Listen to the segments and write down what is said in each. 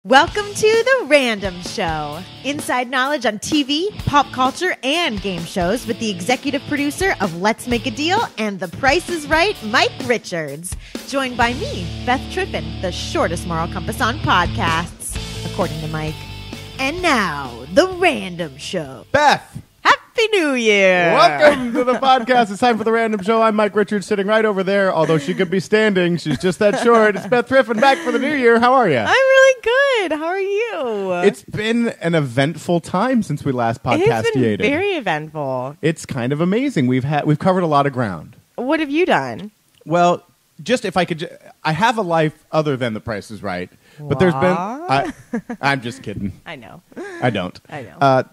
Welcome to The Random Show. Inside knowledge on TV, pop culture, and game shows with the executive producer of Let's Make a Deal and The Price is Right, Mike Richards. Joined by me, Beth Triffin, the shortest moral compass on podcasts, according to Mike. And now, The Random Show. Beth! Happy New Year! Welcome to the podcast. It's time for The Random Show. I'm Mike Richards, sitting right over there. Although she could be standing, she's just that short. It's Beth Triffin back for the new year. How are you? I'm really good. How are you? It's been an eventful time since we last podcasted. It's been very eventful. It's kind of amazing. We've covered a lot of ground. What have you done? Well, just if I could, I have a life other than The Price is Right. But there's been, I'm just kidding. I know. I don't. I know.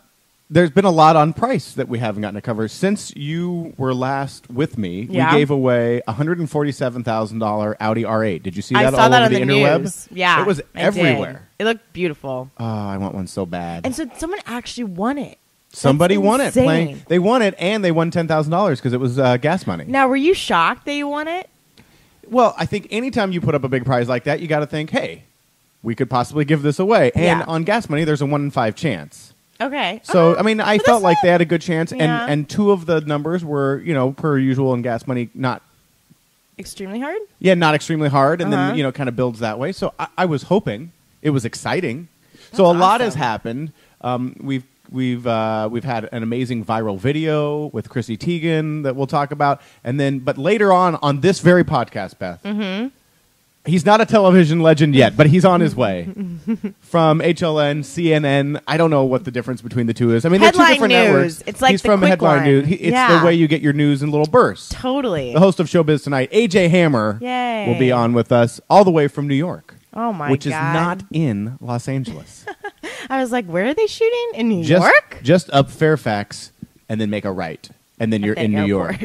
There's been a lot on price that we haven't gotten to cover. Since you were last with me, we gave away a $147,000 Audi R8. Did you see that all over the interwebs? News. Yeah. It was everywhere. It looked beautiful. Oh, I want one so bad. And so someone actually won it. Somebody won it. Insane. They won it, and they won $10,000 because it was gas money. Now, were you shocked that you won it? Well, I think anytime you put up a big prize like that, you got to think, hey, we could possibly give this away. And on gas money, there's a 1 in 5 chance. Okay. So, I mean, I felt like they had a good chance, Yeah. and two of the numbers were, per usual in gas money, not extremely hard? Yeah, not extremely hard, and then, kind of builds that way. So I was hoping. It was exciting. So a lot has happened. We've had an amazing viral video with Chrissy Teigen that we'll talk about, but later on this very podcast, Beth, he's not a television legend yet, but he's on his way. From HLN, CNN, I don't know what the difference between the two is. I mean, they're two different networks. It's like he's the from quick Headline one. News. It's the way you get your news in little bursts. Totally. The host of Showbiz Tonight, AJ Hammer, Yay. will be on with us all the way from New York. Oh, my God. Which is not in Los Angeles. I was like, where are they shooting? In New York? Just up Fairfax and then make a right. And then you're in New York.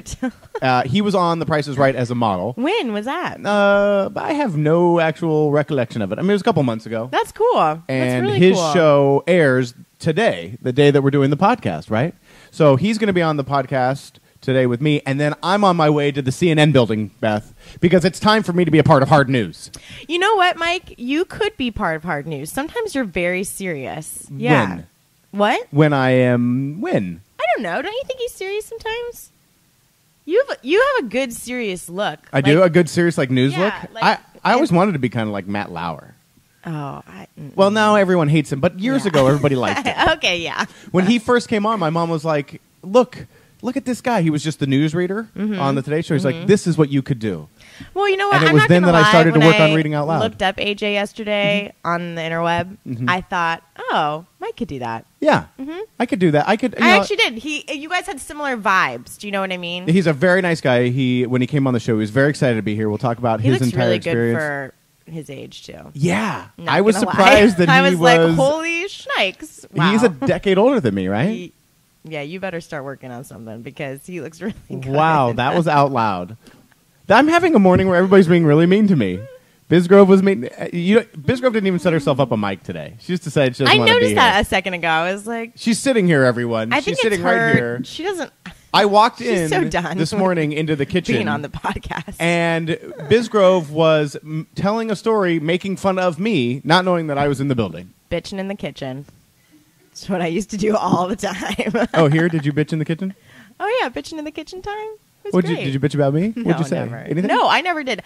He was on The Price is Right as a model. When was that? I have no actual recollection of it. I mean, it was a couple months ago. That's cool. And That's really his cool. show airs today, the day that we're doing the podcast, right? So he's going to be on the podcast today with me, and then I'm on my way to the CNN building, Beth, because it's time for me to be a part of Hard News. You know what, Mike? You could be part of Hard News. Sometimes you're very serious. Yeah. When? What? When I am... When? I don't know. Don't you think he's serious sometimes? You have a good serious look. I do? A good serious news look? Like, I always wanted to be kind of like Matt Lauer. Oh. Well, now everyone hates him, but years ago everybody liked him. Okay, yeah. When he first came on, my mom was like, look at this guy. He was just the newsreader on the Today Show. He's like, this is what you could do. Well, you know what? And it I'm was not then gonna that I started to lie, work when on reading out loud. I looked up AJ yesterday on the interweb. I thought, oh, Mike could do that. Yeah, I could do that. I actually did. You guys had similar vibes. Do you know what I mean? He's a very nice guy. When he came on the show, he was very excited to be here. We'll talk about his entire really experience. Good for his age too. Yeah, Not I was gonna surprised lie. that he I was like, holy shnikes! Wow. He's a decade older than me, right? Yeah, you better start working on something because he looks really good. Wow, that was out loud. I'm having a morning where everybody's being really mean to me. Bisgrove was mean. Bisgrove didn't even set herself up a mic today. She just decided she doesn't want to be I noticed that here. a second ago. I was like, she's sitting here, everyone. I think she's sitting right here. She doesn't. I walked She's in so done this morning into the kitchen. Being on the podcast. And Bisgrove was telling a story, making fun of me, not knowing that I was in the building. Bitching in the kitchen. That's what I used to do all the time. Oh, here? Did you bitch in the kitchen? Oh, yeah. Bitching in the kitchen time. Did you bitch about me? No, What'd you say? Never. Anything? No, I never did.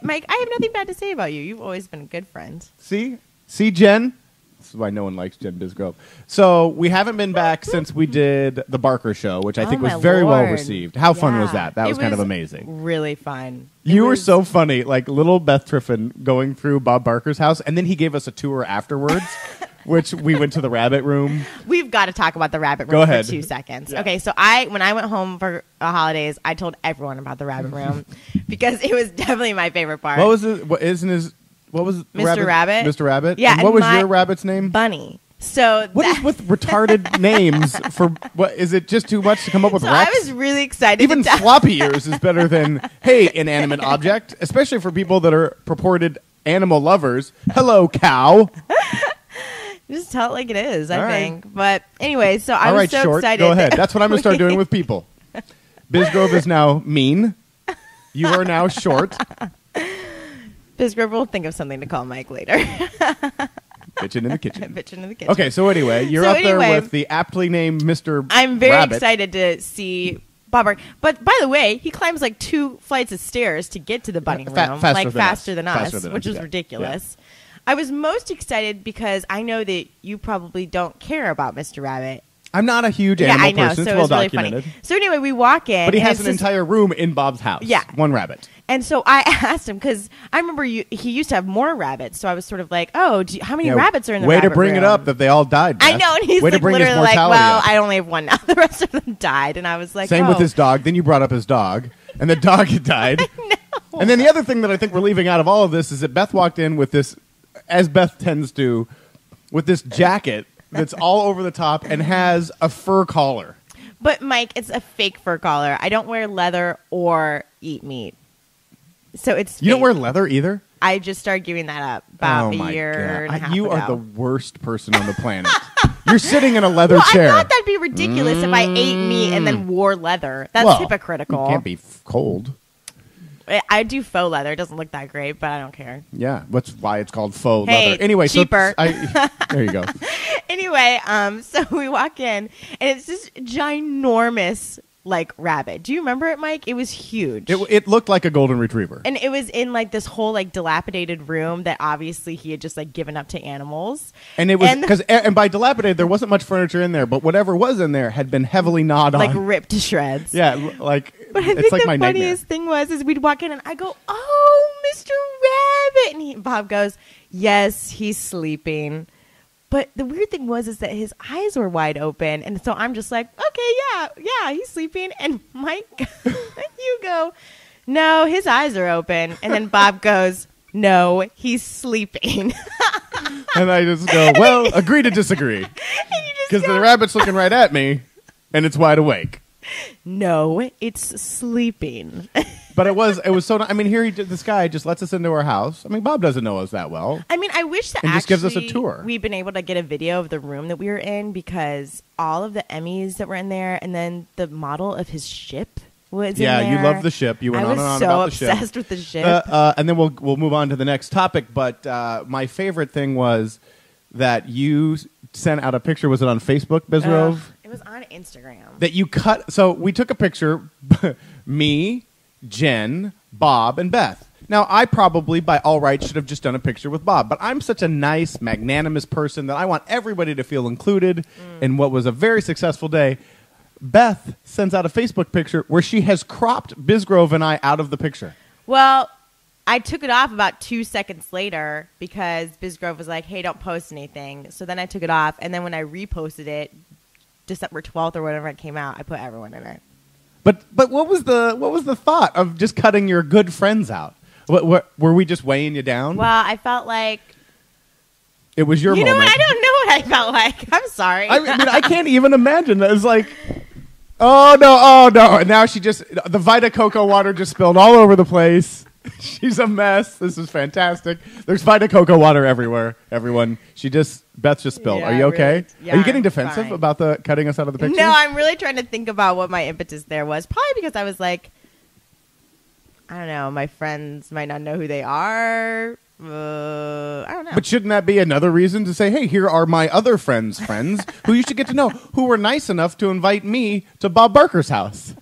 Mike, I have nothing bad to say about you. You've always been a good friend. See, Jen? This is why no one likes Jen Bisgrove. So we haven't been back since we did the Barker Show, which I think was very well received. How fun was that? That was kind of amazing. Really fun. You were so funny, like little Beth Triffin going through Bob Barker's house, and then he gave us a tour afterwards, which we went to the rabbit room. We've got to talk about the rabbit room Go ahead. for 2 seconds. Yeah. Okay, so when I went home for holidays, I told everyone about the rabbit room because it was definitely my favorite part. What was it? What was Mr. Rabbit? Mr. Rabbit? Yeah. And what was your rabbit's name? Bunny. So what is with retarded names for what? Is it just too much to come up with? So Rex? I was really excited. Even floppy ears is better than hey, inanimate object, especially for people that are purported animal lovers. Hello, cow. Just tell it like it is, I All think. right. But anyway, so I was so short, excited. Go ahead. That's what I'm going to start doing with people. Bisgrove is now mean. You are now short. Bisgrove will think of something to call Mike later. Bitchin' in the kitchen. Bitchin' in the kitchen. Okay, so anyway, you're up there with the aptly named Mr. I'm very Rabbit. excited to see Bob Barker. But by the way, he climbs like 2 flights of stairs to get to the bunny room. Faster than us, which is ridiculous. Yeah. I was most excited because I know that you probably don't care about Mr. Rabbit. I'm not a huge animal person. So it's well really documented. Funny. So anyway, we walk in. But he has an entire room in Bob's house. Yeah. One rabbit. And so I asked him, because I remember he used to have more rabbits. So I was sort of like, oh, how many rabbits are in the rabbit room? Way to bring it up that they all died, Beth. I know. And he's like literally like, well, I only have one now. The rest of them died. And I was like, Same with his dog. Then you brought up his dog. And the dog had died. I know. And then the other thing that I think we're leaving out of all of this is that Beth walked in with this, as Beth tends to, with this jacket that's all over the top and has a fur collar. But, Mike, it's a fake fur collar. I don't wear leather or eat meat. So it's fake. You don't wear leather either? I just started giving that up about a year and a half You ago. are the worst person on the planet. You're sitting in a leather chair. I thought that'd be ridiculous if I ate meat and then wore leather. That's hypocritical. It can't be cold. I do faux leather. It doesn't look that great, but I don't care. Yeah, that's why it's called faux leather. Anyway, cheaper. There you go. Anyway, so we walk in, and it's this ginormous, like, rabbit. Do you remember it, Mike? It was huge. It looked like a golden retriever. And it was in, like, this whole, like, dilapidated room that obviously he had just, like, given up to animals. And it was, and by dilapidated, there wasn't much furniture in there, but whatever was in there had been heavily gnawed on. Like, ripped to shreds. Yeah, like, but I it's think like the funniest thing was we'd walk in and I go, oh, Mr. Rabbit. And Bob goes, yes, he's sleeping. But the weird thing was that his eyes were wide open. And so I'm just like, okay, yeah, he's sleeping. And Mike, you go, no, his eyes are open. And then Bob goes, no, he's sleeping. And I just go, well, agree to disagree. Because the rabbit's looking right at me and it's wide awake. No, it's sleeping. But it was so. I mean, here this guy just lets us into our house. I mean, Bob doesn't know us that well. I mean, I wish that and just gives us a tour. We've been able to get a video of the room that we were in because all of the Emmys that were in there, and then the model of his ship was in there. Yeah, you love the ship. You went on and on about the ship. I was so obsessed with the ship. And then we'll move on to the next topic. But my favorite thing was that you sent out a picture. Was it on Facebook, Bizrove? It was on Instagram. That you cut. So we took a picture, me, Jen, Bob, and Beth. Now, I probably, by all rights, should have just done a picture with Bob. But I'm such a nice, magnanimous person that I want everybody to feel included in what was a very successful day. Beth sends out a Facebook picture where she has cropped Bizgrove and I out of the picture. Well, I took it off about 2 seconds later because Bizgrove was like, hey, don't post anything. So then I took it off. And then when I reposted it, December 12th or whatever it came out, I put everyone in it. But what was the thought of just cutting your good friends out? What were we just weighing you down? Well, I felt like it was your moment. You know what? I don't know what I felt like. I'm sorry. I mean, I can't even imagine. It's like, oh no, and now the Vita Coco water just spilled all over the place. She's a mess. This is fantastic. There's Vita Coco water everywhere. Everyone. Beth just spilled. Yeah, Are you okay? really, yeah, Are you getting defensive fine. about the cutting us out of the picture? No, I'm really trying to think about what my impetus there was. Probably because I was like, I don't know, my friends might not know who they are. I don't know. But shouldn't that be another reason to say, hey, here are my other friends who you should get to know, who were nice enough to invite me to Bob Barker's house?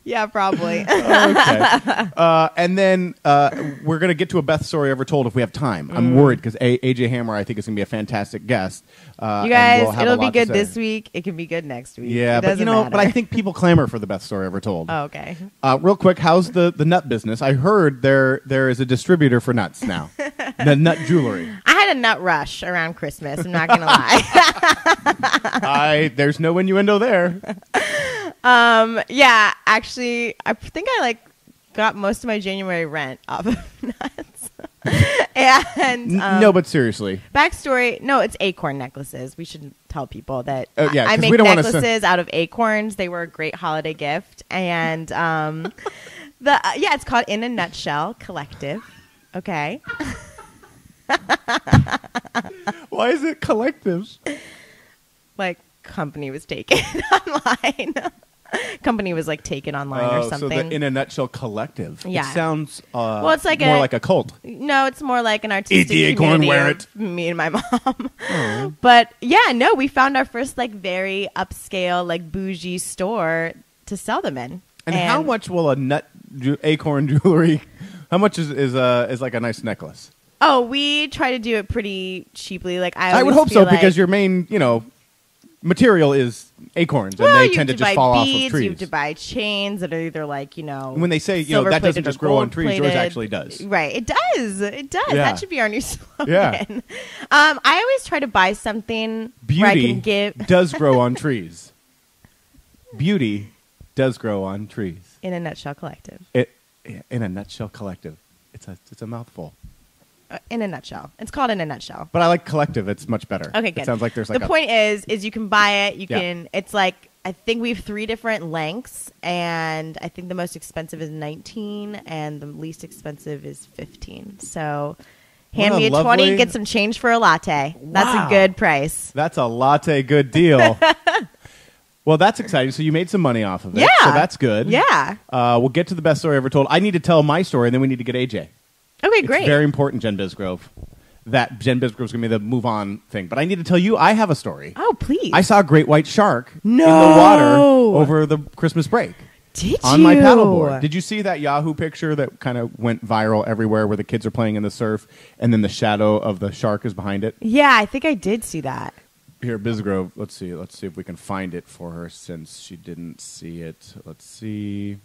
Yeah, probably. Okay. And then we're going to get to a Beth story ever told if we have time. I'm worried because AJ Hammer, I think, is going to be a fantastic guest. You guys, it'll be good this week. It can be good next week. Yeah, but but I think people clamor for the Beth story ever told. Oh, okay. Real quick, how's the nut business? I heard there is a distributor for nuts now. The nut jewelry. I had a nut rush around Christmas. I'm not going to lie. There's no innuendo there. Yeah, actually, I think I got most of my January rent off of nuts. And no, but seriously, backstory. No, it's acorn necklaces. We should tell people that yeah, I make we don't necklaces out of acorns. They were a great holiday gift, and it's called In a Nutshell Collective. Okay. Why is it collective? Like company was taken online. company was like taken online or something. So the In a Nutshell Collective. Yeah. It sounds well, it's like more like a cult. No, it's more like an artistic Eat the acorn, community wear of it. me and my mom. But yeah, no, we found our first like very upscale, like bougie store to sell them in. And how much will a acorn jewelry? How much is like a nice necklace? Oh, we try to do it pretty cheaply. Like I would hope so because your main, material is acorns, and they tend to just fall off of trees. You have to buy chains that are either like, when they say, that doesn't just grow on trees, yours actually does. Right. It does. It does. Yeah. That should be our new slogan. Yeah. I always try to buy something where I can give. Does grow on trees. Beauty does grow on trees. In a Nutshell Collective. In a Nutshell Collective. It's a mouthful. In a nutshell. It's called In a Nutshell. But I like collective. It's much better. Okay, good. It sounds like there's like the point is you can buy it. You can. It's like I think we have 3 different lengths, and I think the most expensive is 19, and the least expensive is 15. So hand me a 20, get some change for a latte. Wow. That's a good price. That's a latte good deal. Well, that's exciting. So you made some money off of it. Yeah. So that's good. Yeah. We'll get to the best story ever told. I need to tell my story, and then we need to get AJ. Okay, great. It's very important, Jen Bisgrove. That Jen Bisgrove's going to be the move on thing. But I need to tell you, I have a story. Oh, please. I saw a great white shark in the water over the Christmas break. Did on you? My paddleboard. Did you see that Yahoo picture that kind of went viral everywhere where the kids are playing in the surf and then the shadow of the shark is behind it? Yeah, I think I did see that. Here, Bisgrove, let's see if we can find it for her since she didn't see it. Let's see.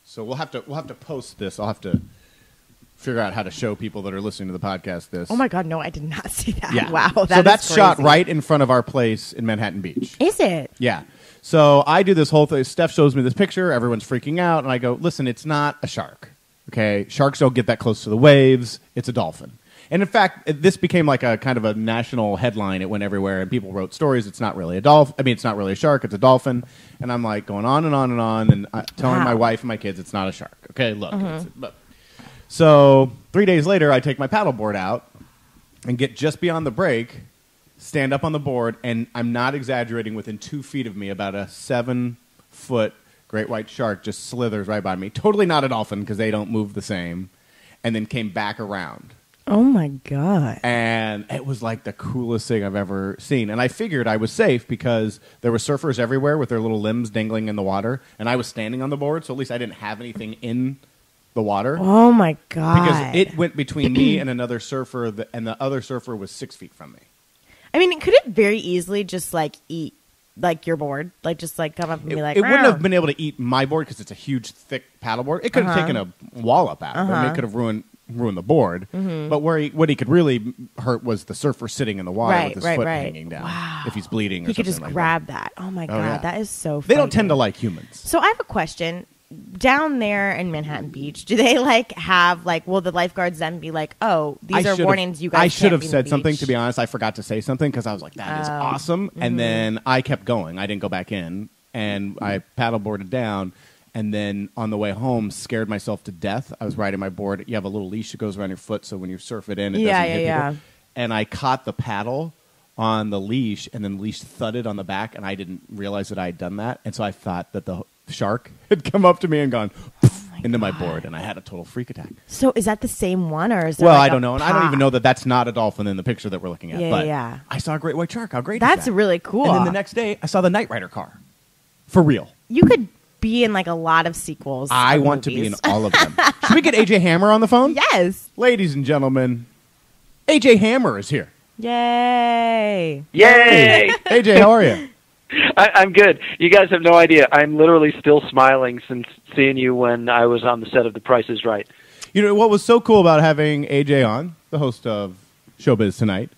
So we'll have to post this. I'll have to figure out how to show people that are listening to the podcast this. Oh my God, no, I did not see that. Yeah. Wow, that's shot right in front of our place in Manhattan Beach. Is it? Yeah. So I do this whole thing. Steph shows me this picture. Everyone's freaking out, and I go, "Listen, it's not a shark. Okay, sharks don't get that close to the waves. It's a dolphin." And in fact, this became like a kind of a national headline. It went everywhere, and people wrote stories. It's not really a dolphin. I mean, it's not really a shark. It's a dolphin. And I'm like going on and on and on, and telling my wife and my kids it's not a shark. Okay, look. So 3 days later, I take my paddleboard out and get just beyond the break, stand up on the board, and I'm not exaggerating. Within 2 feet of me, about a 7-foot great white shark just slithers right by me. Totally not a dolphin because they don't move the same, and then came back around. Oh, my God. And it was like the coolest thing I've ever seen. And I figured I was safe because there were surfers everywhere with their little limbs dangling in the water. And I was standing on the board, so at least I didn't have anything in the water. Oh, my God. Because it went between me and another surfer, and the other surfer was 6 feet from me. I mean, could it very easily just, like, eat, like, your board? Like, just, like, come up and be like, it wouldn't have been able to eat my board because it's a huge, thick paddleboard. It could have taken a wallop out of it. I mean, it could have ruined the board. But what he could really hurt was the surfer sitting in the water with his foot hanging down. Wow. If he's bleeding or he something could just like grab that. Oh, my God. Yeah. That is so funny. They don't tend to like humans. So I have a question. Down there in Manhattan Beach, do they like have like? Will the lifeguards then be like, "Oh, these are warnings. You guys." I should have can't be said in the something. beach. To be honest, I forgot to say something because I was like, "That is awesome," and then I kept going. I didn't go back in, and I paddleboarded down, and then on the way home, scared myself to death. I was riding my board. You have a little leash that goes around your foot, so when you surf it in, it doesn't hit people. And I caught the paddle on the leash, and then the leash thudded on the back, and I didn't realize that I had done that, and so I thought that the shark had come up to me and gone into my board, and I had a total freak attack. So is that the same one, or is there I don't know, and I don't even know that that's not a dolphin in the picture that we're looking at. Yeah. I saw a great white shark. How great that's is that? really cool. And then the next day, I saw the Knight Rider car. For real. You could be in like a lot of sequels. I want to be in all of them. Should we get AJ Hammer on the phone? Yes. Ladies and gentlemen, AJ Hammer is here. Yay. Yay! AJ, how are you? I'm good. You guys have no idea. I'm literally still smiling since seeing you when I was on the set of The Price is Right. You know, what was so cool about having AJ on, the host of Showbiz Tonight,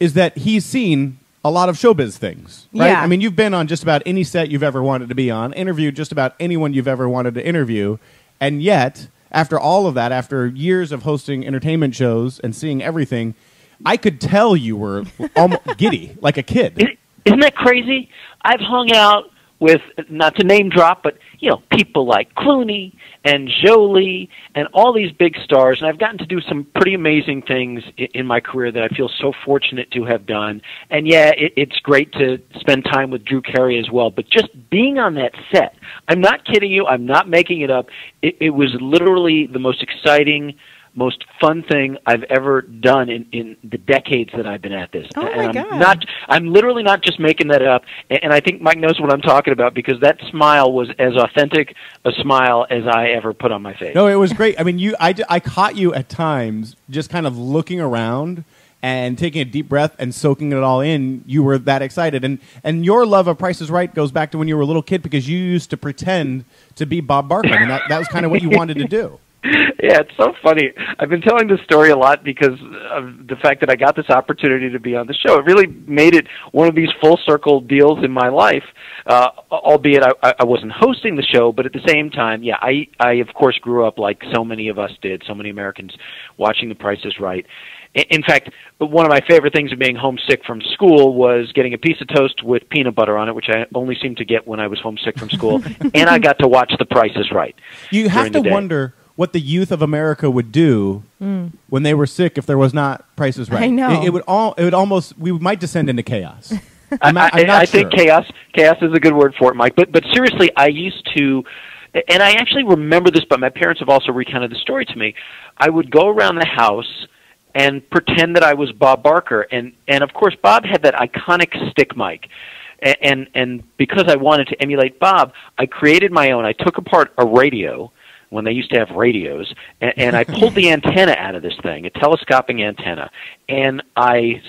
is that he's seen a lot of showbiz things, right? Yeah. I mean, you've been on just about any set you've ever wanted to be on, interviewed just about anyone you've ever wanted to interview, and yet, after all of that, after years of hosting entertainment shows and seeing everything, I could tell you were almost giddy, like a kid. Isn't that crazy? I've hung out with, not to name drop, but people like Clooney and Jolie and all these big stars, and I've gotten to do some pretty amazing things in my career that I feel so fortunate to have done. And yeah, it's great to spend time with Drew Carey as well, but just being on that set, I'm not kidding you, I'm not making it up, it was literally the most exciting, most fun thing I've ever done in the decades that I've been at this. Oh and my God. I'm literally not just making that up, and I think Mike knows what I'm talking about, because that smile was as authentic a smile as I ever put on my face. No, it was great. I mean, I caught you at times just kind of looking around and taking a deep breath and soaking it all in. You were that excited. And your love of Price is Right goes back to when you were a little kid, because you used to pretend to be Bob Barker. I mean, that was kind of what you wanted to do. Yeah, it's so funny. I've been telling this story a lot because of the fact that I got this opportunity to be on the show. It really made it one of these full circle deals in my life, albeit I wasn't hosting the show, but at the same time, yeah, I of course grew up like so many of us did, so many Americans watching The Price is Right. In fact, one of my favorite things of being homesick from school was getting a piece of toast with peanut butter on it, which I only seemed to get when I was homesick from school, and I got to watch The Price is Right. You have to wonder what the youth of America would do when they were sick if there was not Price is Right. I know. It would almost, we might descend into chaos. I think chaos is a good word for it, Mike. But seriously, I used to, and I actually remember this, but my parents have also recounted the story to me. I would go around the house and pretend that I was Bob Barker, and of course Bob had that iconic stick mic. And because I wanted to emulate Bob, I created my own. I took apart a radio when they used to have radios, and I pulled the antenna out of this thing, a telescoping antenna, and I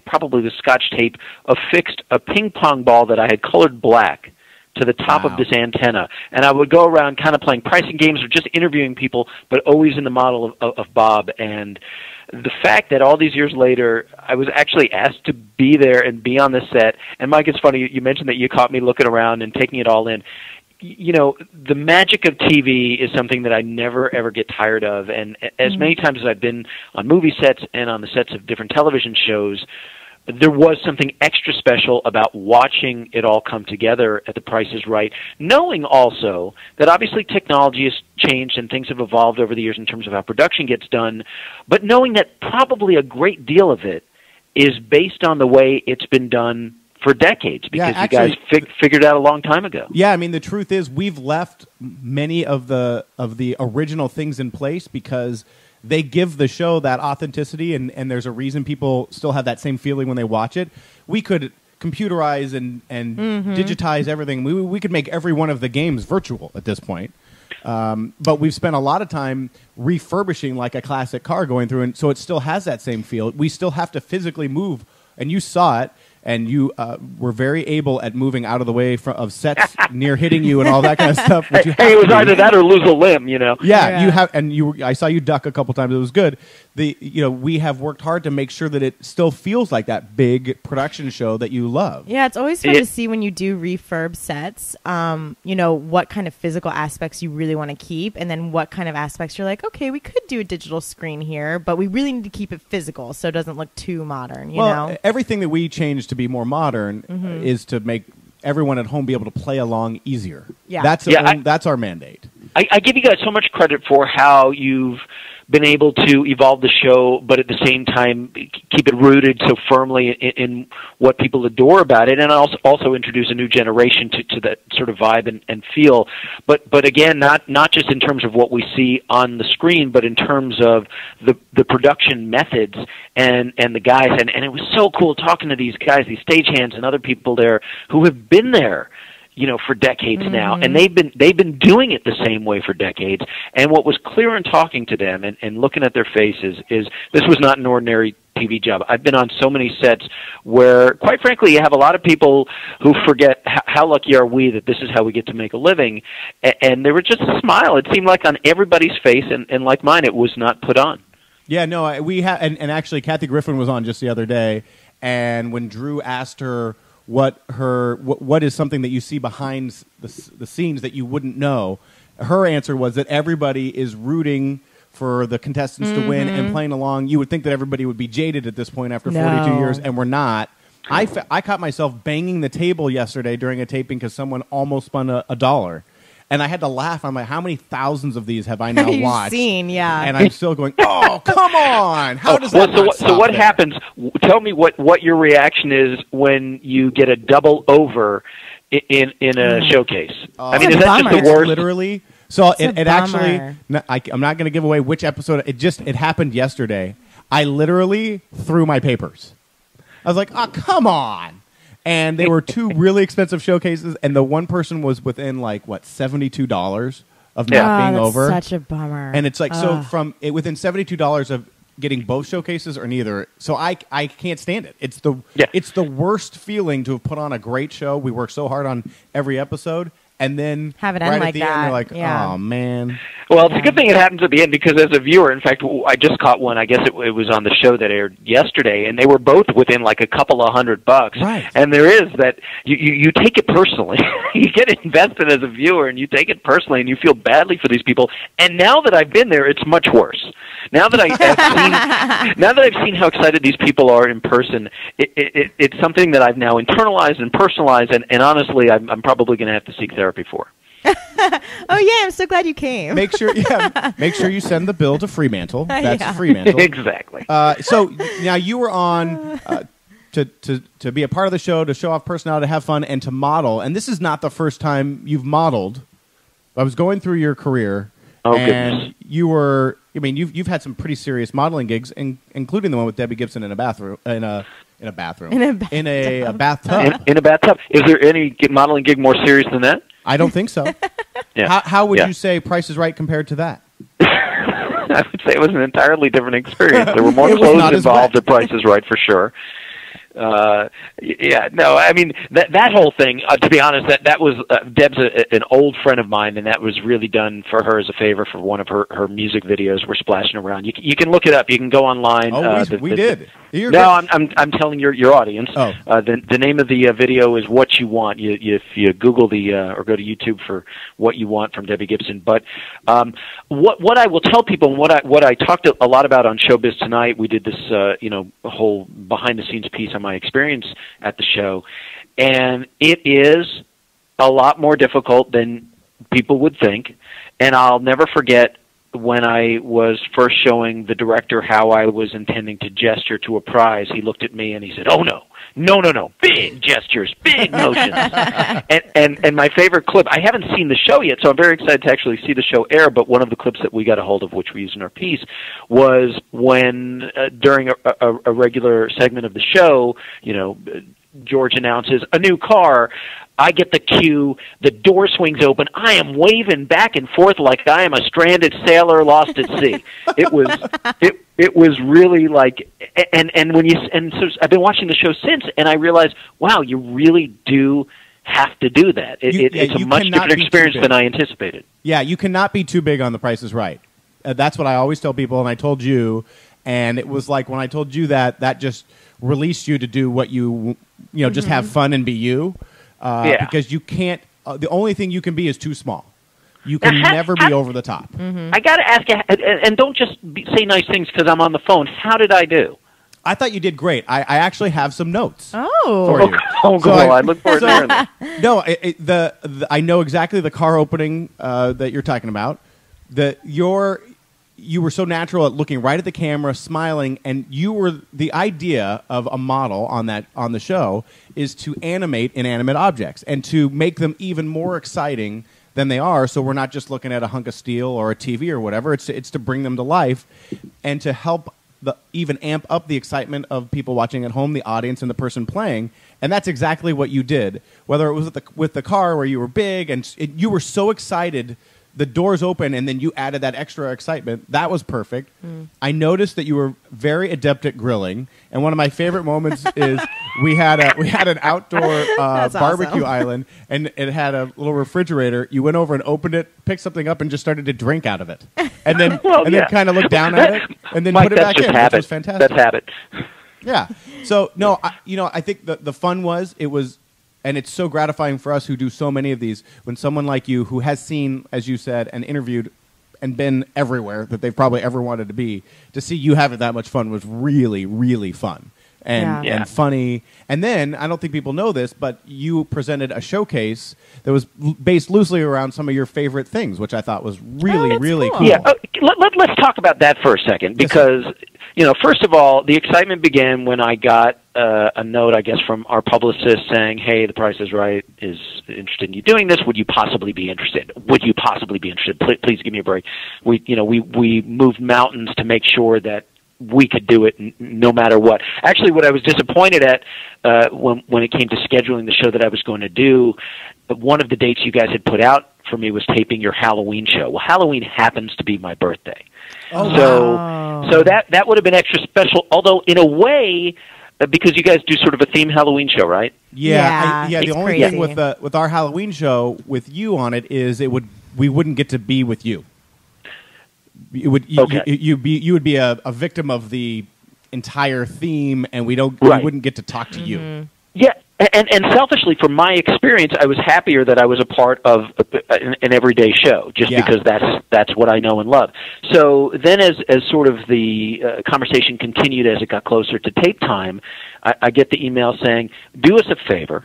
probably with Scotch tape, affixed a ping pong ball that I had colored black to the top of this antenna, and I would go around kind of playing pricing games or just interviewing people, but always in the model of Bob. And the fact that all these years later, I was actually asked to be there and be on the set, and Mike, it's funny, you mentioned that you caught me looking around and taking it all in. The magic of TV is something that I never, ever get tired of. And as many times as I've been on movie sets and on the sets of different television shows, there was something extra special about watching it all come together at The Price is Right, knowing also that obviously technology has changed and things have evolved over the years in terms of how production gets done, but knowing that probably a great deal of it is based on the way it's been done for decades, because you guys figured out a long time ago. Yeah, I mean, the truth is we've left many of the original things in place because they give the show that authenticity, and there's a reason people still have that same feeling when they watch it. We could computerize and digitize everything. We could make every one of the games virtual at this point. But we've spent a lot of time refurbishing like a classic car, going through, and so it still has that same feel. We still have to physically move, and you saw it. And you were very able at moving out of the way of sets near hitting you and all that kind of stuff. Hey, it was either that or lose a limb, Yeah, you have, and I saw you duck a couple times. It was good. We have worked hard to make sure that it still feels like that big production show that you love. Yeah, it's always fun to see when you do refurb sets. What kind of physical aspects you really want to keep, and then what kind of aspects you're like, okay, we could do a digital screen here, but we really need to keep it physical so it doesn't look too modern. You know, everything that we changed to be more modern is to make everyone at home be able to play along easier. Yeah, that's our mandate. I give you guys so much credit for how you've been able to evolve the show, but at the same time keep it rooted so firmly in what people adore about it, and also introduce a new generation to that sort of vibe and feel. But again, not just in terms of what we see on the screen, but in terms of the production methods and the guys. And it was so cool talking to these guys, these stagehands and other people there who have been there, for decades now, and they've been doing it the same way for decades. And what was clear in talking to them and looking at their faces is this was not an ordinary TV job. I've been on so many sets where, quite frankly, you have a lot of people who forget how lucky are we that this is how we get to make a living. And there was just a smile. It seemed like on everybody's face, and like mine, it was not put on. Yeah, no, we have, and actually, Kathy Griffin was on just the other day, and when Drew asked her what is something that you see behind the scenes that you wouldn't know, her answer was that everybody is rooting for the contestants to win and playing along. You would think that everybody would be jaded at this point after 42 years, and we're not. I caught myself banging the table yesterday during a taping because someone almost spun a dollar. And I had to laugh. I'm like, how many thousands of these have I now watched? Seen, yeah. And I'm still going, oh, come on. How does that So what happens? Tell me what your reaction is when you get a double over in a showcase. I mean, is that just the worst? Literally. So it actually, I'm not going to give away which episode. It happened yesterday. I literally threw my papers. I was like, oh, come on. And they were two really expensive showcases, and the one person was within, like, what, $72 of not being over. Such a bummer. And it's like, so from within $72 of getting both showcases or neither. So I can't stand it. It's the worst feeling to have put on a great show. We work so hard on every episode. And then have it end right like at the that. end, you're like, oh, man. Well, it's a good thing it happens at the end because as a viewer, in fact, I just caught one. I guess it was on the show that aired yesterday, and they were both within like a couple of $100. Right. And there is that you take it personally. You get invested as a viewer, and you take it personally, and you feel badly for these people. And now that I've been there, it's much worse. Now that I've seen how excited these people are in person, it's something that I've now internalized and personalized, and honestly, I'm probably going to have to seek therapy for. Oh yeah, I'm so glad you came. Make sure you send the bill to Fremantle. That's Fremantle. Exactly. So now you were on to be a part of the show, to show off personality, to have fun, and to model. And this is not the first time you've modeled. I was going through your career, and you were. I mean, you've had some pretty serious modeling gigs, including the one with Debbie Gibson in a bathtub. In a bathtub. In a bathtub. Is there any modeling gig more serious than that? I don't think so. Yeah. How would you say Price is Right compared to that? I would say it was an entirely different experience. There were more clothes involved at Price is Right for sure. I mean that whole thing. To be honest, that was Deb's an old friend of mine, and that was really done for her as a favor for one of her music videos. We're splashing around. You can look it up. You can go online. Oh, we did. I'm telling your audience. Oh. The name of the video is What You Want. If you Google or go to YouTube for What You Want from Debbie Gibson. But what I will tell people, and what I talked a lot about on Showbiz Tonight, we did this whole behind the scenes piece on my experience at the show, and it is a lot more difficult than people would think. And I'll never forget when I was first showing the director how I was intending to gesture to a prize. He looked at me and he said, "Oh no, big gestures, big motions." and my favorite clip, I haven't seen the show yet, so I'm very excited to actually see the show air, but one of the clips that we got a hold of, which we used in our piece, was when during a regular segment of the show, George announces a new car. I get the cue, the door swings open, I am waving back and forth like I am a stranded sailor lost at sea. It was really like, and so I've been watching the show since, and I realized, wow, you really do have to do that. It's a much different experience than I anticipated. Yeah, you cannot be too big on The Price is Right. That's what I always tell people, and I told you, and it was like when I told you that just released you to do what you just have fun and be you. Because you can't. The only thing you can be is too small. You can never be over the top. Mm-hmm. I got to ask you, and don't just say nice things because I'm on the phone. How did I do? I thought you did great. I actually have some notes for you. Oh, cool! I look forward to hearing that. No, I know exactly the car opening that you're talking about. You were so natural at looking right at the camera, smiling, and the idea of a model on the show is to animate inanimate objects and to make them even more exciting than they are. So we're not just looking at a hunk of steel or a TV or whatever. It's to bring them to life and to help even amp up the excitement of people watching at home, the audience, and the person playing. And that's exactly what you did. Whether it was with the car where you were big and you were so excited. The doors open, and then you added that extra excitement. That was perfect. I noticed that you were very adept at grilling, and one of my favorite moments is we had an outdoor barbecue island, and it had a little refrigerator. You went over and opened it, picked something up, and just started to drink out of it, and then then kind of looked down at it, and then Mike, put it back in. Which was fantastic. That's habit. Yeah. So no, I think the fun was it was. And it's so gratifying for us who do so many of these when someone like you, who has seen, as you said, and interviewed and been everywhere that they've probably ever wanted to be, to see you having that much fun was really, really fun. and funny. And then, I don't think people know this, but you presented a showcase that was based loosely around some of your favorite things, which I thought was really cool. Yeah, let's talk about that for a second, because first of all, the excitement began when I got a note, I guess, from our publicist saying, "Hey, The Price is Right is interested in you doing this. Would you possibly be interested? Would you possibly be interested? Please give me a break." We moved mountains to make sure that we could do it no matter what. Actually, what I was disappointed at when it came to scheduling the show that I was going to do, one of the dates you guys had put out for me was taping your Halloween show. Well, Halloween happens to be my birthday. So that would have been extra special, although in a way, because you guys do sort of a theme Halloween show, right? Yeah. The only thing with our Halloween show with you on it is we wouldn't get to be with you. You would be a victim of the entire theme, and we wouldn't get to talk to you. Yeah, and selfishly, from my experience, I was happier that I was a part of an everyday show, just because that's what I know and love. So then, as sort of the conversation continued as it got closer to tape time, I get the email saying, "Do us a favor.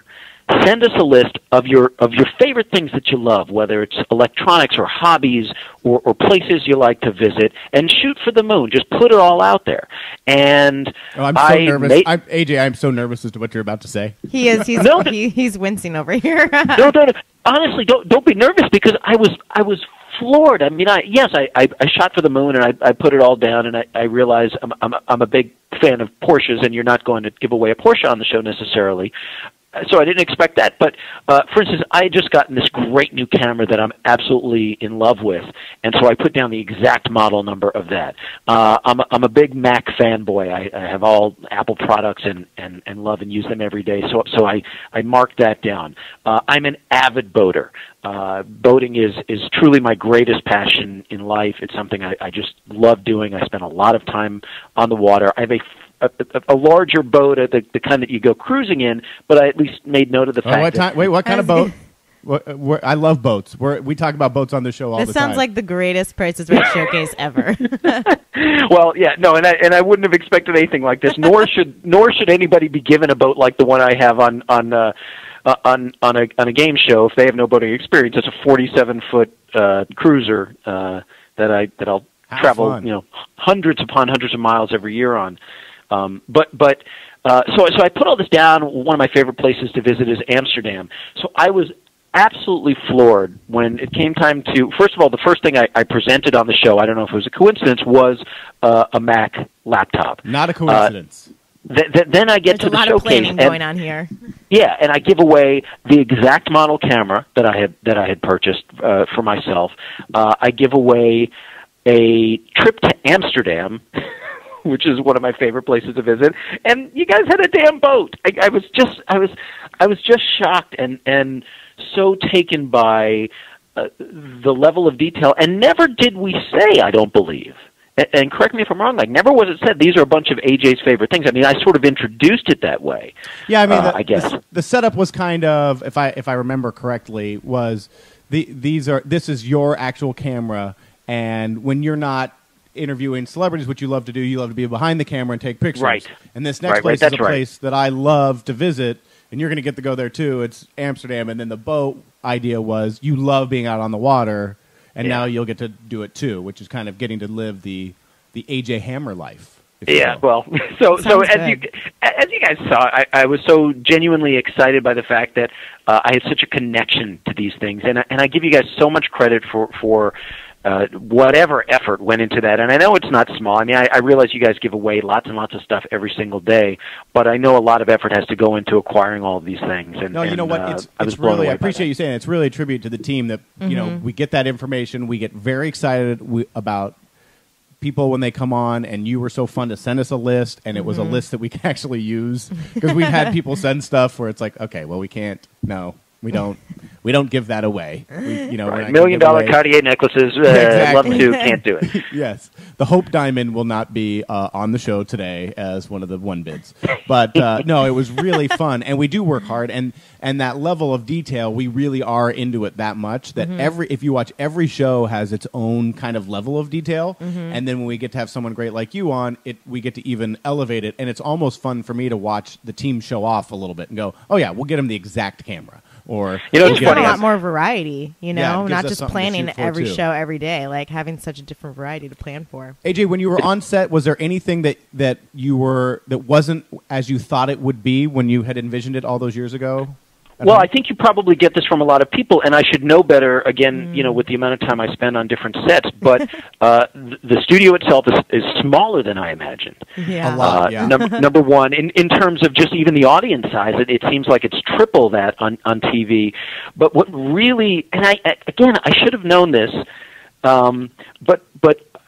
Send us a list of your favorite things that you love, whether it's electronics or hobbies or places you like to visit, and shoot for the moon. Just put it all out there." And I'm so nervous. AJ, I'm so nervous as to what you're about to say. He is. He's wincing over here. No. Honestly, don't be nervous, because I was floored. I mean, I shot for the moon, and I put it all down, and I realized I'm a big fan of Porsches, and you're not going to give away a Porsche on the show necessarily. So I didn't expect that. But, for instance, I had just gotten this great new camera that I'm absolutely in love with, and so I put down the exact model number of that. I'm a big Mac fanboy. I have all Apple products and love and use them every day, so I marked that down. I'm an avid boater. Boating is truly my greatest passion in life. It's something I just love doing. I spend a lot of time on the water. I have a larger boat, the kind that you go cruising in, but I at least made note of the fact what kind of boat? I love boats. We talk about boats on the show all the time. This sounds like the greatest Price is Right showcase ever. Well, yeah, no, and I wouldn't have expected anything like this. Nor should anybody be given a boat like the one I have on a game show if they have no boating experience. It's a 47-foot cruiser that I'll travel hundreds upon hundreds of miles every year on. So I put all this down. One of my favorite places to visit is Amsterdam. So I was absolutely floored when it came time to, first of all, the first thing I presented on the show, I don't know if it was a coincidence, was a Mac laptop. Not a coincidence. Then I get to the showcase. There's a lot of planning going on here. Yeah, and I give away the exact model camera that I had purchased for myself. I give away a trip to Amsterdam, which is one of my favorite places to visit, and you guys had a damn boat. I was just shocked and so taken by the level of detail. And never did we say, I don't believe, and correct me if I'm wrong, like never was it said these are a bunch of AJ's favorite things. I mean, I sort of introduced it that way. Yeah, I mean, I guess the setup was kind of, if I remember correctly, was this is your actual camera, and when you're not interviewing celebrities, which you love to do, you love to be behind the camera and take pictures. Right. And this next place is a place that I love to visit, and you're going to get to go there too. It's Amsterdam, and then the boat idea was you love being out on the water, and now you'll get to do it too, which is kind of getting to live the AJ Hammer life. Yeah, well, so as you guys saw, I was so genuinely excited by the fact that I had such a connection to these things, and I give you guys so much credit for whatever effort went into that. And I know it's not small. I mean, I realize you guys give away lots and lots of stuff every single day, but I know a lot of effort has to go into acquiring all of these things. And, no, you know what? It's really, I appreciate you saying it. It's really a tribute to the team that, you know, we get that information. We get very excited about people when they come on, and you were so fun to send us a list, and it was a list that we can actually use, because we've had people send stuff where it's like, okay, well, we can't, no. We don't give that away. We're not $1 million Cartier necklaces. Love to, can't do it. Yes, the Hope Diamond will not be on the show today as one of the one bids. But no, it was really fun, and we do work hard, and that level of detail, we really are into it that much that if you watch every show has its own kind of level of detail, and then when we get to have someone great like you on, we get to even elevate it, and it's almost fun for me to watch the team show off a little bit and go, oh yeah, we'll get them the exact camera. Or it's a lot more variety, not just planning every too. show every day, like having such a different variety to plan for. AJ, when you were on set, was there anything that wasn't as you thought it would be when you had envisioned it all those years ago? Well, I think you probably get this from a lot of people, and I should know better, again, with the amount of time I spend on different sets, but the studio itself is smaller than I imagined. Yeah. A lot, yeah. Number one, in terms of just even the audience size, it seems like it's triple that on TV. But what really, and I should have known this, but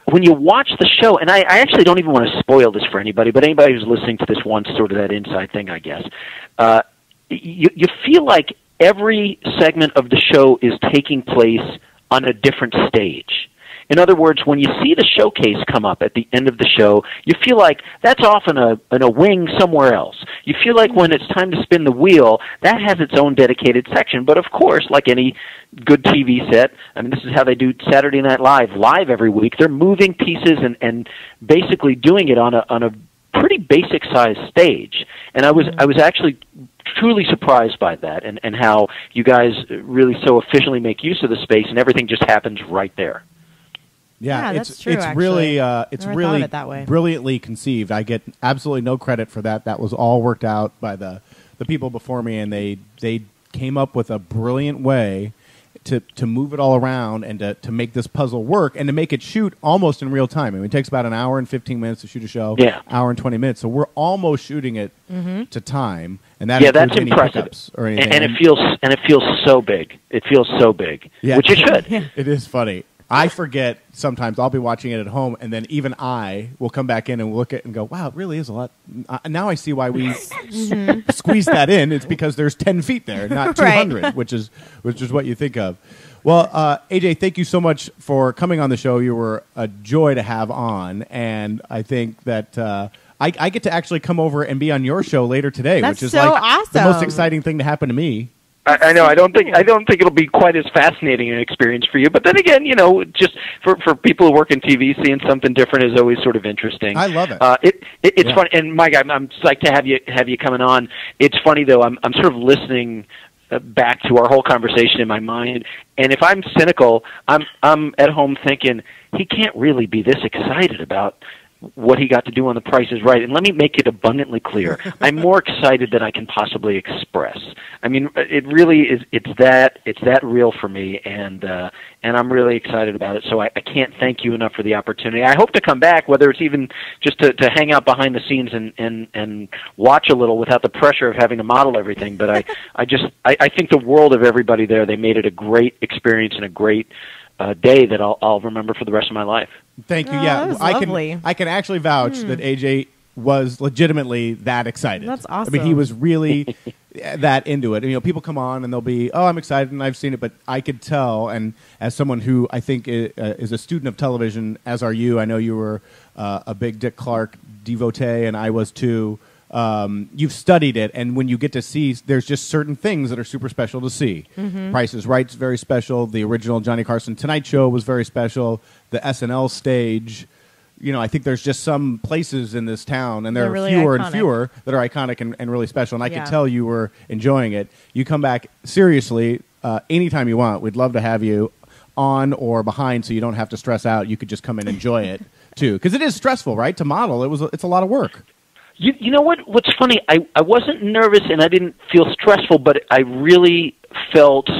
when you watch the show, and I actually don't even want to spoil this for anybody, but anybody who's listening to this wants sort of that inside thing, I guess. You feel like every segment of the show is taking place on a different stage. In other words, when you see the showcase come up at the end of the show, you feel like that's off in a wing somewhere else. You feel like when it's time to spin the wheel, that has its own dedicated section. But of course, like any good TV set, I mean, this is how they do Saturday Night Live every week. They're moving pieces and basically doing it on a pretty basic sized stage. And I was actually truly surprised by that and how you guys really so efficiently make use of the space and everything just happens right there. Yeah, that's true, it's actually. really Thought of it that way. brilliantly conceived. I get absolutely no credit for that. That was all worked out by the people before me, and they came up with a brilliant way to move it all around and to make this puzzle work and to make it shoot almost in real time. I mean, it takes about an hour and 15 minutes to shoot a show, hour and 20 minutes. So we're almost shooting it to time, and that that's impressive. Or anything. And it feels so big. It feels so big, which it should. It is funny. I forget sometimes. I'll be watching it at home, and then even I will come back in and look at it and go, wow, it really is a lot. Now I see why we squeezed that in. It's because there's 10 feet there, not 200, right. which is what you think of. Well, AJ, thank you so much for coming on the show. You were a joy to have on, and I think that I get to actually come over and be on your show later today, That's which is so like awesome. the most exciting thing to happen to me. I know. I don't think it'll be quite as fascinating an experience for you. But then again, just for people who work in TV, seeing something different is always sort of interesting. I love it. It's fun. And Mike, I'm psyched to have you coming on. It's funny though. I'm sort of listening back to our whole conversation in my mind, and if I'm cynical, I'm at home thinking he can't really be this excited about what he got to do on The Price is Right. And let me make it abundantly clear. I'm more excited than I can possibly express. I mean, it really is, it's that real for me, and I'm really excited about it. So I can't thank you enough for the opportunity. I hope to come back, whether it's even just to hang out behind the scenes and watch a little without the pressure of having to model everything. But I think the world of everybody there. They made it a great experience and a great day that I'll remember for the rest of my life. Thank you. That was lovely. I can actually vouch that AJ was legitimately that excited. That's awesome. I mean, he was really that into it. And, people come on and they'll be, oh, I'm excited and I've seen it, but I could tell. And as someone who I think is a student of television, as are you, I know you were a big Dick Clark devotee, and I was too. You've studied it, and when you get to see, there's just certain things that are super special to see. Price is Right's very special. The original Johnny Carson Tonight Show was very special. The SNL stage, I think there's just some places in this town, and there are really fewer iconic. and fewer that are iconic and really special. And I could tell you were enjoying it. You come back seriously anytime you want. We'd love to have you on or behind, so you don't have to stress out. You could just come and enjoy it too, because it is stressful, right? To model, it's a lot of work. You know what? What's funny? I wasn't nervous and I didn't feel stressful, but I really felt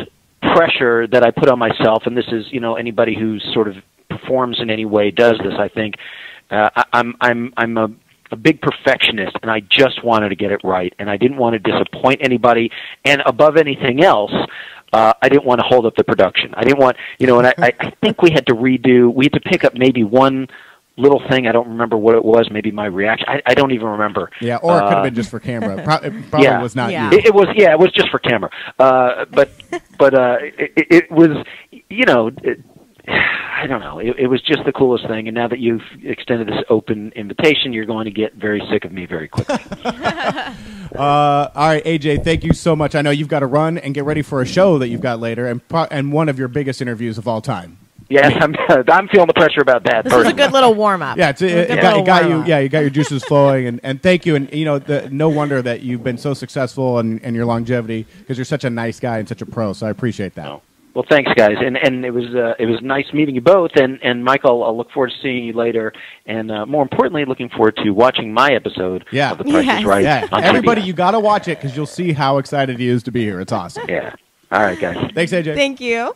pressure that I put on myself. And this is, anybody who sort of performs in any way does this. I think I'm a big perfectionist, and I just wanted to get it right, and I didn't want to disappoint anybody. And above anything else, I didn't want to hold up the production. I didn't want, and I think we had to pick up maybe one little thing. I don't remember what it was. Maybe my reaction. I don't even remember. Yeah, or it could have been just for camera. It probably was not you. It was. Yeah, it was just for camera. But it was. I don't know. It was just the coolest thing. And now that you've extended this open invitation, you're going to get very sick of me very quickly. All right, AJ, thank you so much. I know you've got to run and get ready for a show that you've got later, and one of your biggest interviews of all time. Yes, I'm feeling the pressure about that. This was a good little warm up. Yeah, it got you. Yeah, you got your juices flowing, and thank you. And no wonder that you've been so successful and your longevity, because you're such a nice guy and such a pro. So I appreciate that. Oh. Well, thanks, guys, and it was nice meeting you both. And Michael, I'll look forward to seeing you later, and more importantly, looking forward to watching my episode of The Price is Right. Yeah, on everybody, TV. you got to watch it because you'll see how excited he is to be here. It's awesome. Yeah. All right, guys. Thanks, AJ. Thank you.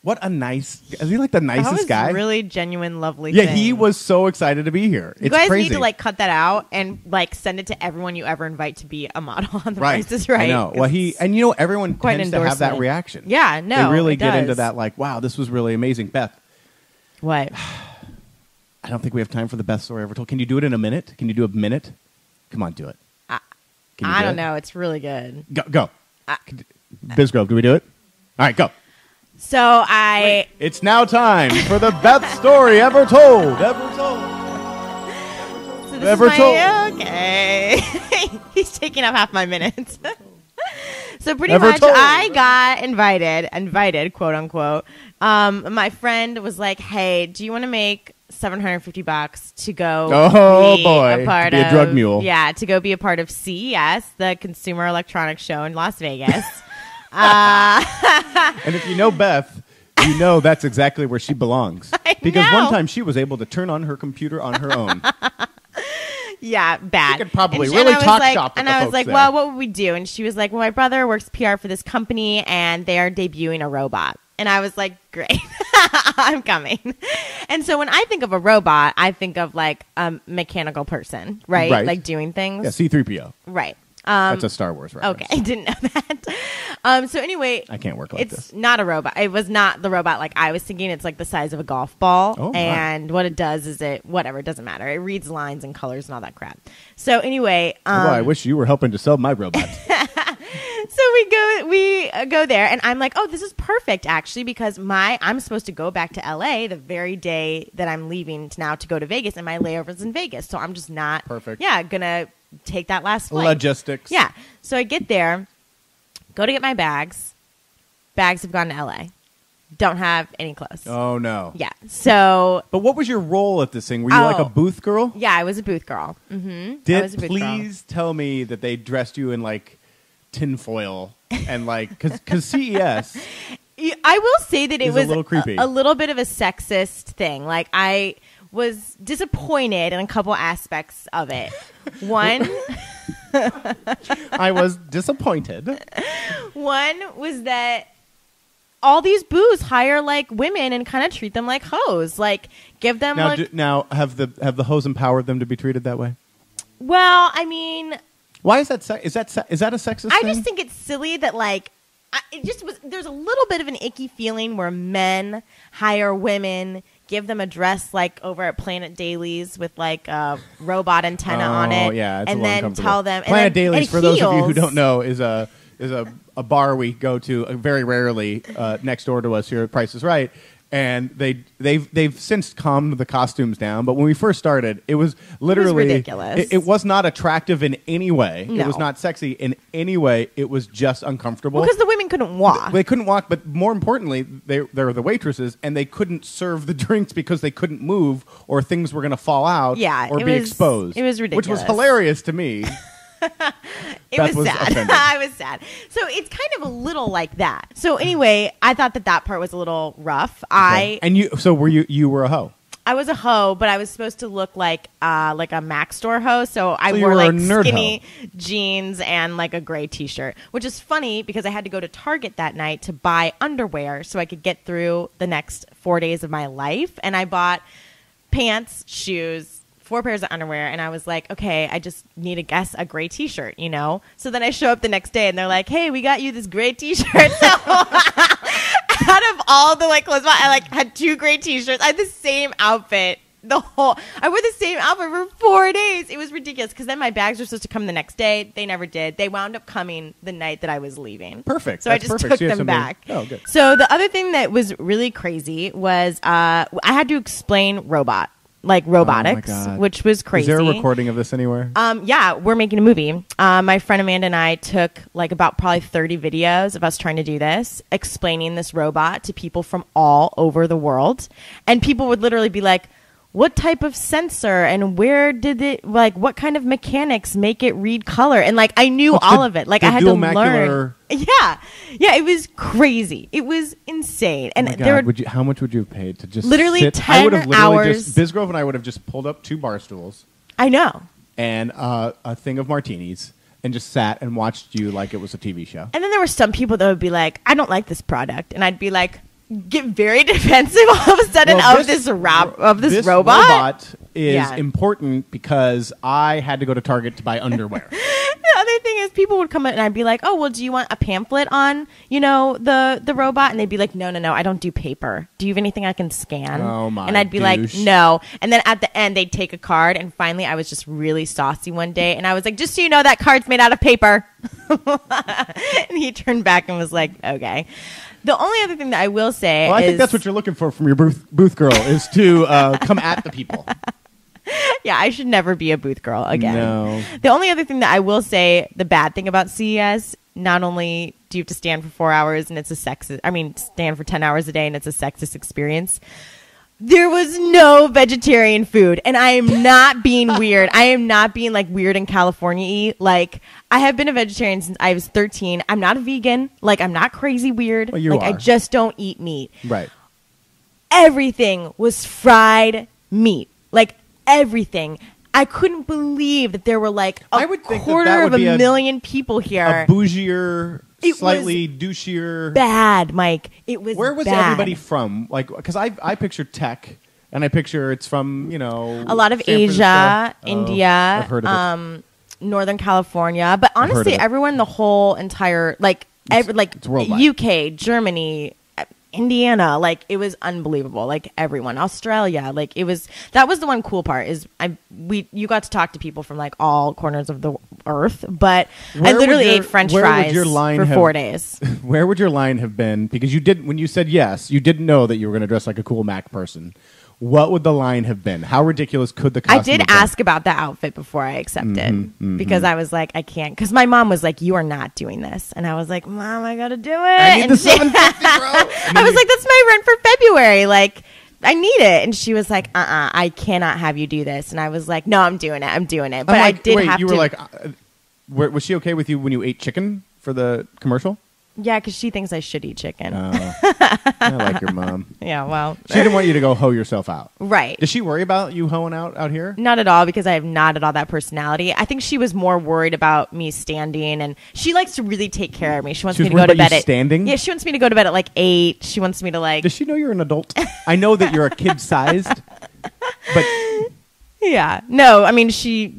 What a nice. Is he like the nicest that was guy? Really genuine, lovely. Yeah, thing. he was so excited to be here. You guys need to cut that out and send it to everyone you ever invite to be a model on The Price is Right. I know. Well, everyone tends to have that reaction. Yeah, no, they really get into that. Like, wow, this was really amazing, Beth. What? I don't think we have time for the best story ever told. Can you do it in a minute? Can you do a minute? Come on, do it. I don't know. It's really good. Go. Bisgrove, do we do it? All right, go. So it's now time for the best story ever told. So this is told. Okay. He's taking up half my minutes. So pretty much I got invited, quote unquote. My friend was like, "Hey, do you want to make $750 to go be a drug mule?" Yeah, to go be a part of CES, the Consumer Electronics Show in Las Vegas. And if you know Beth, you know that's exactly where she belongs. Because one time she was able to turn on her computer on her own. Yeah, bad. She could probably really talk shop with and the I was folks like, there. well, what would we do? And she was like, well, my brother works PR for this company, and they are debuting a robot. And I was like, great, I'm coming. And so when I think of a robot, I think of like a mechanical person, right? Like doing things. Yeah, C-3PO. Right. That's a Star Wars reference. Okay, I didn't know that. So anyway, I can't work like this. It's not a robot. It was not the robot like I was thinking. It's like the size of a golf ball. Oh, and what it does is it doesn't matter. It reads lines and colors and all that crap. So anyway, I wish you were helping to sell my robot. So we go there, and I'm like, oh, this is perfect actually, because I'm supposed to go back to LA the very day that I'm leaving to go to Vegas, and my layover's in Vegas, so I'm just not perfect. Yeah, gonna take that last flight. Logistics. Yeah. So I get there, go to get my bags. Bags have gone to LA. Don't have any clothes. Oh no. Yeah. So. But what was your role at this thing? Were you like a booth girl? Yeah, I was a booth girl. Mm-hmm. Please tell me that they dressed you in like tinfoil and like because CES. I will say that it was a little creepy. A little bit of a sexist thing. Like I was disappointed in a couple aspects of it. One, I was disappointed. One was that all these booths hire like women and kind of treat them like hoes. Like give them now have the hoes empowered them to be treated that way? Well, I mean, why is that? Is that a sexist thing? I just think it's silly that like. There's a little bit of an icky feeling where men hire women, give them a dress like over at Planet Dailies with like a robot antenna on it, yeah, and then tell them Planet Dailies, for those of you who don't know, is a bar we go to very rarely next door to us here at Price is Right. And they've since calmed the costumes down, but when we first started, it was literally ridiculous. It was not attractive in any way. No. It was not sexy in any way. It was just uncomfortable. Because the women couldn't walk. They couldn't walk, but more importantly, they were the waitresses, and they couldn't serve the drinks because they couldn't move, or things were going to fall out, or be exposed. It was ridiculous, which was hilarious to me. It was sad. I was sad. So it's kind of a little like that. So anyway, I thought that part was a little rough. Okay. You were a hoe? I was a hoe, but I was supposed to look like a Mac store hoe. So I wore like skinny jeans and like a gray T-shirt, which is funny because I had to go to Target that night to buy underwear so I could get through the next 4 days of my life. And I bought pants, shoes, 4 pairs of underwear, and I was like, okay, I just need a gray T-shirt, you know? So then I show up the next day, and they're like, hey, we got you this gray T-shirt. So out of all the like clothes, I like had 2 gray T-shirts. I had the same outfit I wore the same outfit for 4 days. It was ridiculous because then my bags were supposed to come the next day. They never did. They wound up coming the night that I was leaving. Perfect. So I just took them back. Oh, good. So the other thing that was really crazy was I had to explain robotics, which was crazy. Is there a recording of this anywhere? Yeah, we're making a movie. My friend Amanda and I took about probably 30 videos of us trying to do this, explaining this robot to people from all over the world. And people would literally be like, what type of sensor and where did it, what kind of mechanics make it read color? And I knew all of it. I had to learn. Yeah, it was crazy. It was insane. And how much would you have paid to just literally sit? 10 hours? Bizgrove and I would have just pulled up 2 bar stools. I know. And a thing of martinis. And just sat and watched you like it was a TV show. And then there were some people that would be like, I don't like this product. And I'd be like, get very defensive all of a sudden this robot. This robot is important because I had to go to Target to buy underwear. The other thing is people would come in and I'd be like, oh, well, do you want a pamphlet on, the robot? And they'd be like, no, I don't do paper. Do you have anything I can scan? Oh, my And I'd be like, no. And then at the end, they'd take a card. And finally, I was just really saucy one day. And I was like, just so you know, that card's made out of paper. And he turned back and was like, okay. The only other thing that I will say I think that's what you're looking for from your booth girl is to come at the people. Yeah, I should never be a booth girl again. No. The only other thing that I will say, the bad thing about CES, not only do you have to stand for 4 hours and stand for 10 hours a day and it's a sexist experience, there was no vegetarian food. And I am not being weird. I am not being weird in California-y. I have been a vegetarian since I was 13. I'm not a vegan. I'm not crazy weird. Well, you are. I just don't eat meat. Right. Everything was fried meat. Everything. I couldn't believe that there were a quarter of a million people here. A bougier, slightly douchier. Bad, Mike. It was Where was bad. everybody from? Because I picture tech, and I picture it's from, a lot of Asia, India, I've heard of it. Northern California. But honestly, everyone, the whole entire, it's worldwide. UK, Germany, Indiana, it was unbelievable. Everyone, Australia, that was the one cool part is you got to talk to people from all corners of the earth. But I literally ate French fries for 4 days. Where would your line have been? Because when you said yes, you didn't know that you were going to dress like a cool Mac person. What would the line have been? How ridiculous could the costume I did have been? ask about the outfit before I accepted because I was like, I can't. Because my mom was like, you are not doing this. And I was like, Mom, I got to do it. I need the $750, bro. I was like, that's my rent for February. I need it. And she was like, I cannot have you do this. And I was like, no, I'm doing it. But I did have to. You were like, was she okay with you when you ate chicken for the commercial? Yeah, because she thinks I should eat chicken. Oh, I like your mom. Yeah, well. She didn't want you to go hoe yourself out. Right. Does she worry about you hoeing out here? Not at all, because I have not at all that personality. I think she was more worried about me standing, and she likes to really take care of me. She wants me to go to bed at standing? Yeah, she wants me to go to bed at 8. She wants me to Does she know you're an adult? I know that you're a kid-sized, but... Yeah. No, I mean, she's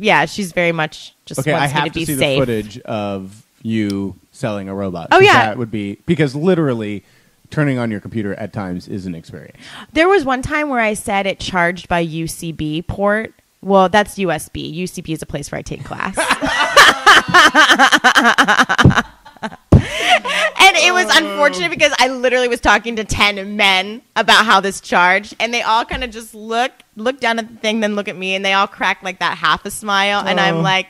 very much just wants me to be safe. I have to see the footage of you selling a robot. Oh, yeah. That would be... Because literally, turning on your computer at times is an experience. There was one time where I said it charged by UCB port. Well, that's USB. UCB is a place where I take class. And it was unfortunate because I literally was talking to 10 men about how this charged, and they all kind of just look down at the thing, then look at me, and they all crack that half a smile, and I'm like,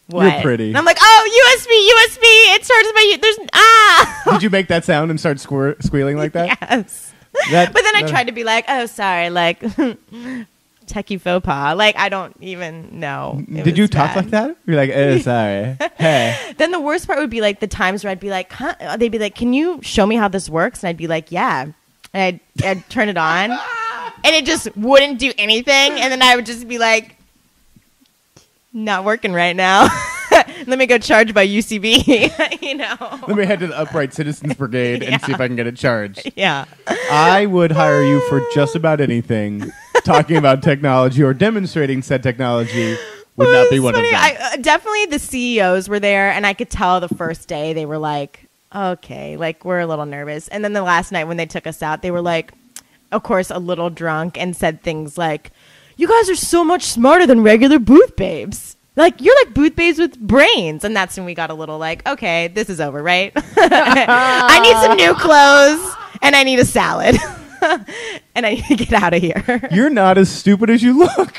what? You're pretty. And I'm like, oh, USB, it charges by you. There's Did you make that sound and start squealing like that? Yes. But then I tried to be like, oh, sorry, techie faux pas. I don't even know. Did you talk like that? You're like, oh, sorry. Hey. Then the worst part would be the times where I'd be like, huh? They'd be like, can you show me how this works? And I'd be like, yeah. And I'd turn it on, and it just wouldn't do anything. And then I would just be like, not working right now. Let me go charge by UCB. Let me head to the Upright Citizens Brigade and see if I can get it charged. Yeah. I would hire you for just about anything. Talking about technology or demonstrating said technology would not be one of them. Definitely the CEOs were there, and I could tell the first day they were like, okay, we're a little nervous. And then the last night when they took us out, they were like, of course, a little drunk and said things like, you guys are so much smarter than regular booth babes. Like, you're like booth babes with brains. And that's when we got a little like, okay, this is over, right? I need some new clothes and I need a salad. And I need to get out of here. You're not as stupid as you look.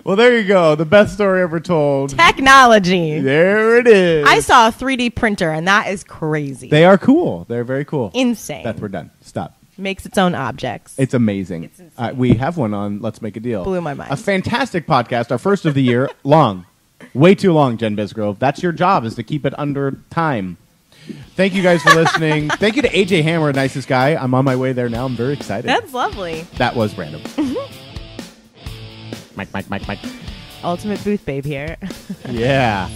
Well, there you go. The best story ever told. Technology. There it is. I saw a 3D printer, and that is crazy. They are cool. They're very cool. Insane. Beth, we're done. Stop. Makes its own objects. It's amazing. It's insane. We have one on Let's Make a Deal. Blew my mind. A fantastic podcast, our first of the year. Long. Way too long, Jen Bisgrove. That's your job, is to keep it under time. Thank you guys for listening. Thank you to AJ Hammer, nicest guy. I'm on my way there now. I'm very excited. That's lovely. That was random. Mike. Ultimate booth babe here. Yeah.